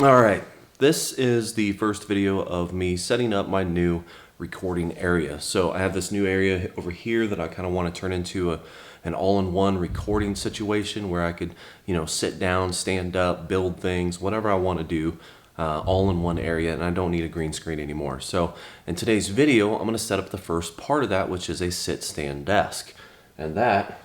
All right, this is the first video of me setting up my new recording area. So I have this new area over here that I kind of want to turn into an all-in-one recording situation where I could, sit down, stand up, build things, whatever I want to do, all in one area, and I don't need a green screen anymore. So in today's video, I'm going to set up the first part of that, which is a sit-stand desk. And that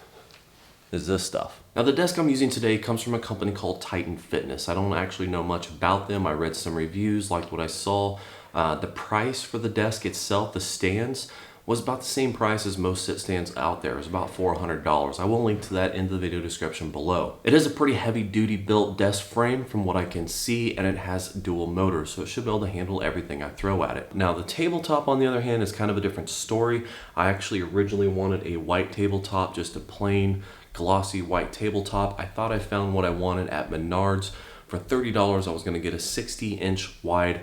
is this stuff. Now the desk I'm using today comes from a company called Titan Fitness. I don't actually know much about them. I read some reviews, liked what I saw. The price for the desk itself, the stands, was about the same price as most sit stands out there. It was about $400. I will link to that in the video description below. It is a pretty heavy duty built desk frame from what I can see, and it has dual motors, so it should be able to handle everything I throw at it. Now the tabletop, on the other hand, is kind of a different story. I actually originally wanted a white tabletop, just a plain glossy white tabletop. I thought I found what I wanted at Menards. For $30, I was gonna get a 60-inch wide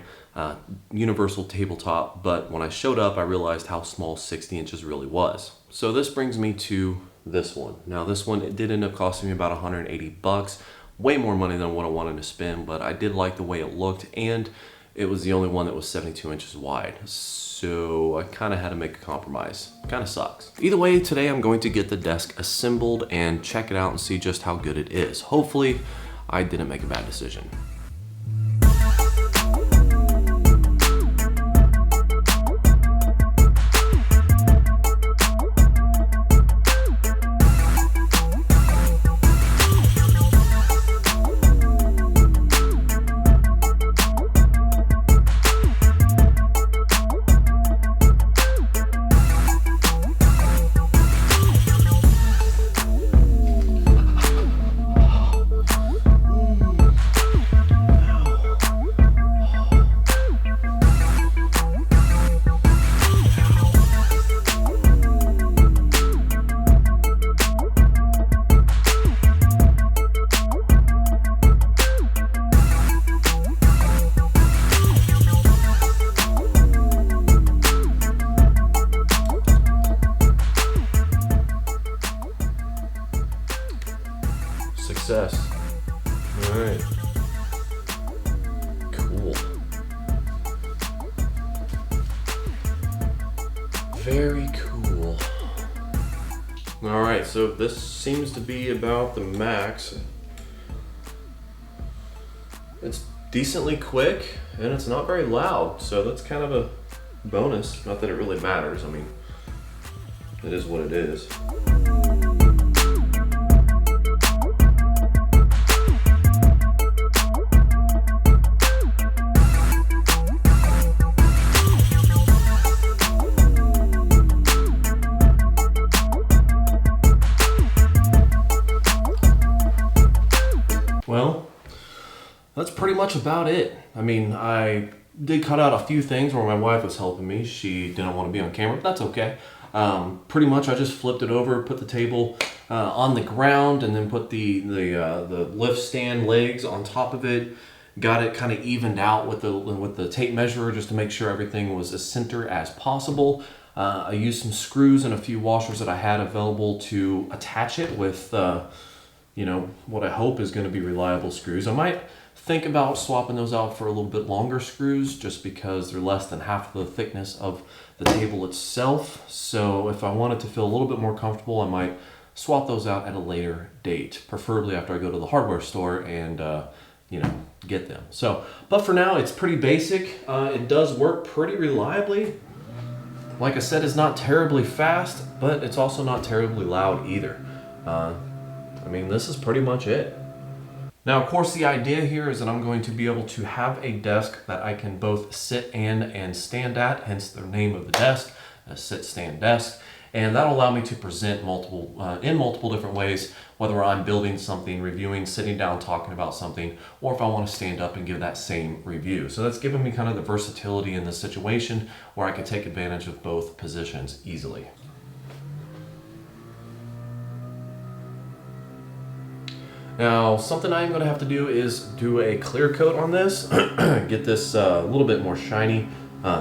universal tabletop, but when I showed up, I realized how small 60 inches really was. So this brings me to this one. Now this one, it did end up costing me about 180 bucks, way more money than what I wanted to spend, but I did like the way it looked, and it was the only one that was 72 inches wide. So I kind of had to make a compromise. Kind of sucks. Either way, today I'm going to get the desk assembled and check it out and see just how good it is. Hopefully, I didn't make a bad decision. Success. All right. Cool. Very cool. All right, so this seems to be about the max. It's decently quick and it's not very loud, so that's kind of a bonus. Not that it really matters. I mean, it is what it is. Well, that's pretty much about it. I mean, I did cut out a few things where my wife was helping me. She didn't want to be on camera, but that's okay. Pretty much I just flipped it over, put the table on the ground, and then put the lift stand legs on top of it. Got it kind of evened out with the tape measure just to make sure everything was as center as possible. I used some screws and a few washers that I had available to attach it with what I hope is going to be reliable screws. I might think about swapping those out for a little bit longer screws just because they're less than half the thickness of the table itself. So if I want it to feel a little bit more comfortable, I might swap those out at a later date, preferably after I go to the hardware store and get them. So, but for now, it's pretty basic. It does work pretty reliably. Like I said, it's not terribly fast, but it's also not terribly loud either. I mean, this is pretty much it. Now, of course, the idea here is that I'm going to be able to have a desk that I can both sit and stand at, hence the name of the desk, a sit-stand desk. And that'll allow me to present in multiple different ways, whether I'm building something, reviewing, sitting down, talking about something, or if I want to stand up and give that same review. So that's given me kind of the versatility in this situation where I can take advantage of both positions easily. Now, something I'm going to have to do is do a clear coat on this, get this a little bit more shiny.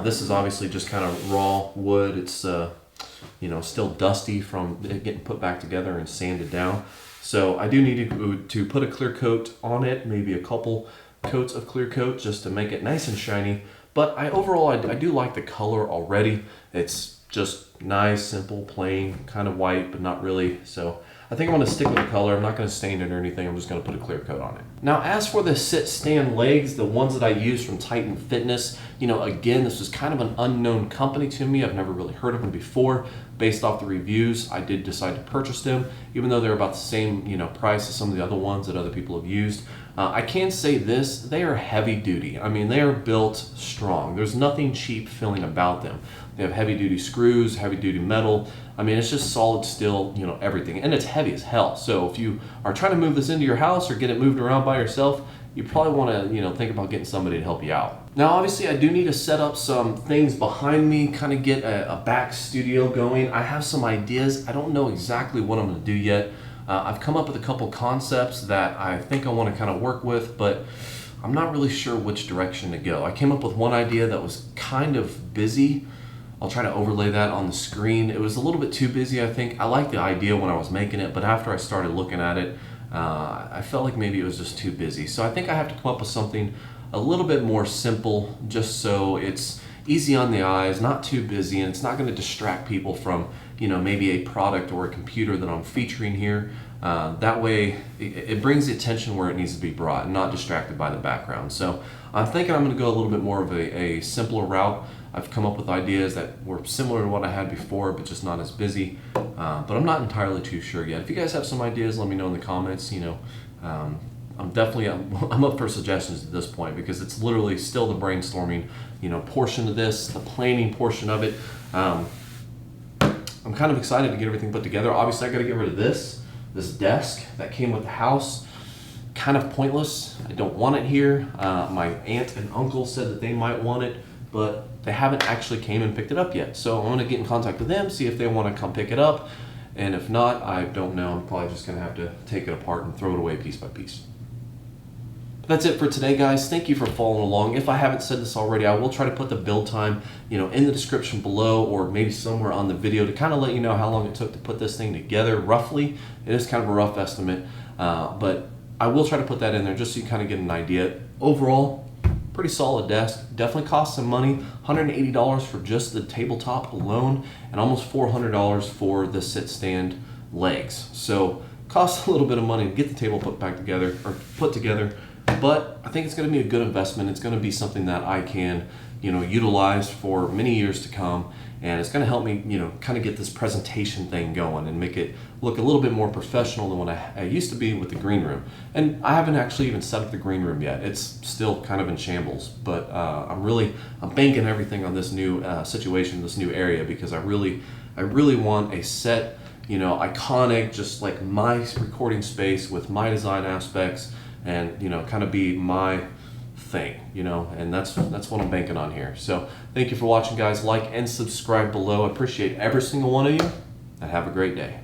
This is obviously just kind of raw wood. It's still dusty from it getting put back together and sanded down. So I do need to put a clear coat on it, maybe a couple, coats of clear coat just to make it nice and shiny. But overall, I do like the color already. It's just nice, simple, plain, kind of white, but not really. So I think I'm gonna stick with the color. I'm not gonna stain it or anything. I'm just gonna put a clear coat on it. Now, as for the sit stand legs, the ones that I use from Titan Fitness, again, this was kind of an unknown company to me. I've never really heard of them before. Based off the reviews, I did decide to purchase them, even though they're about the same, price as some of the other ones that other people have used. I can say this, they are heavy duty. I mean, they are built strong. There's nothing cheap feeling about them. They have heavy duty screws, heavy duty metal. I mean, it's just solid steel, everything. And it's heavy as hell. So if you are trying to move this into your house or get it moved around by yourself, you probably want to, think about getting somebody to help you out. Now, obviously, I do need to set up some things behind me, kind of get a back studio going. I have some ideas. I don't know exactly what I'm going to do yet. I've come up with a couple concepts that I think I want to kind of work with, but I'm not really sure which direction to go. I came up with one idea that was kind of busy. I'll try to overlay that on the screen. It was a little bit too busy, I think. I liked the idea when I was making it, but after I started looking at it, I felt like maybe it was just too busy. So I think I have to come up with something a little bit more simple, just so it's easy on the eyes, not too busy, and it's not going to distract people from, maybe a product or a computer that I'm featuring here. That way, it brings the attention where it needs to be brought and not distracted by the background. So I'm thinking I'm going to go a little bit more of a simpler route. I've come up with ideas that were similar to what I had before, but just not as busy. But I'm not entirely too sure yet. If you guys have some ideas, let me know in the comments. I'm up for suggestions at this point because it's literally still the brainstorming, portion of this, the planning portion of it. I'm kind of excited to get everything put together. Obviously, I got to get rid of this desk that came with the house. Kind of pointless. I don't want it here. My aunt and uncle said that they might want it, but they haven't actually came and picked it up yet. So I'm going to get in contact with them, see if they want to come pick it up. And if not, I don't know. I'm probably just going to have to take it apart and throw it away piece by piece. That's it for today, guys. Thank you for following along. If I haven't said this already, I will try to put the build time, in the description below or maybe somewhere on the video to kind of let you know how long it took to put this thing together, roughly. It is kind of a rough estimate, but I will try to put that in there just so you kind of get an idea. Overall, pretty solid desk. Definitely cost some money. $180 for just the tabletop alone and almost $400 for the sit stand legs. So costs a little bit of money to get the table put together. But I think it's going to be a good investment. It's going to be something that I can, utilize for many years to come. And it's going to help me, kind of get this presentation thing going and make it look a little bit more professional than what I used to be with the green room. And I haven't actually even set up the green room yet. It's still kind of in shambles. But I'm banking everything on this new situation, this new area, because I really want a set, iconic, just like my recording space with my design aspects. And kind of be my thing, and that's what I'm banking on here. So thank you for watching, guys. Like and subscribe below. I appreciate every single one of you, and have a great day.